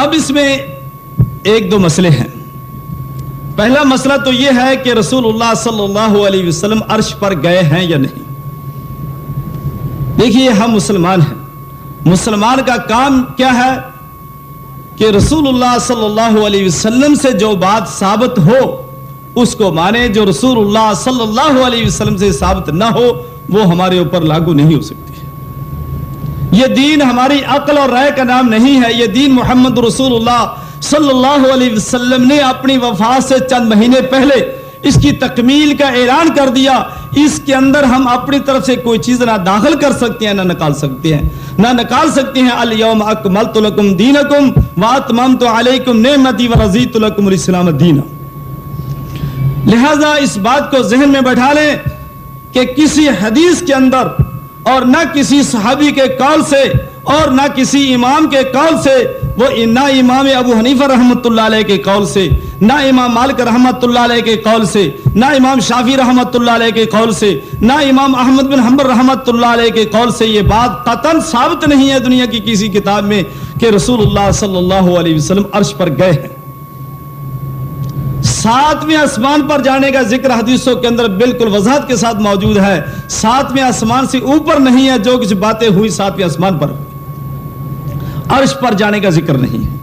اب اس میں ایک دو مسئلے ہیں. پہلا مسئلہ تو یہ ہے کہ رسول اللہ صلی اللہ علیہ وسلم عرش پر گئے ہیں یا نہیں. دیکھیے ہم مسلمان ہیں, مسلمان کا کام کیا ہے کہ رسول اللہ صلی اللہ علیہ وسلم سے جو بات ثابت ہو اس کو مانے, جو رسول اللہ صلی اللہ علیہ وسلم سے ثابت نہ ہو وہ ہمارے اوپر لاگو نہیں ہو سکتی. یہ دین ہماری عقل اور رائے کا نام نہیں ہے, یہ دین محمد رسول اللہ صلی اللہ علیہ وسلم نے اپنی وفات سے چند مہینے پہلے اس کی تکمیل کا اعلان کر دیا. اس کے اندر ہم اپنی طرف سے کوئی چیز نہ داخل کر سکتے ہیں نہ نکال سکتے ہیں, الیوم اکملت لکم دینکم واتممت علیکم نعمتی ورضیت لکم الاسلام دینا. لہذا اس بات کو ذہن میں بٹھا لیں کہ کسی حدیث کے اندر اور نہ کسی صحابی کے قول سے اور نہ کسی امام کے قول سے, وہ نہ امام ابو حنیفہ رحمۃ اللہ علیہ کے قول سے, نہ امام مالک رحمۃ اللہ علیہ کے قول سے, نہ امام شافعی رحمۃ اللہ علیہ کے قول سے, نہ امام احمد بن حنبل رحمۃ اللہ علیہ کے قول سے یہ بات قطعاً ثابت نہیں ہے دنیا کی کسی کتاب میں کہ رسول اللہ صلی اللہ علیہ وسلم عرش پر گئے ہیں. ساتویں آسمان پر جانے کا ذکر حدیثوں کے اندر بالکل وضاحت کے ساتھ موجود ہے. ساتویں آسمان سے اوپر نہیں ہے, جو کچھ باتیں ہوئی ساتویں آسمان پر, عرش پر جانے کا ذکر نہیں ہے.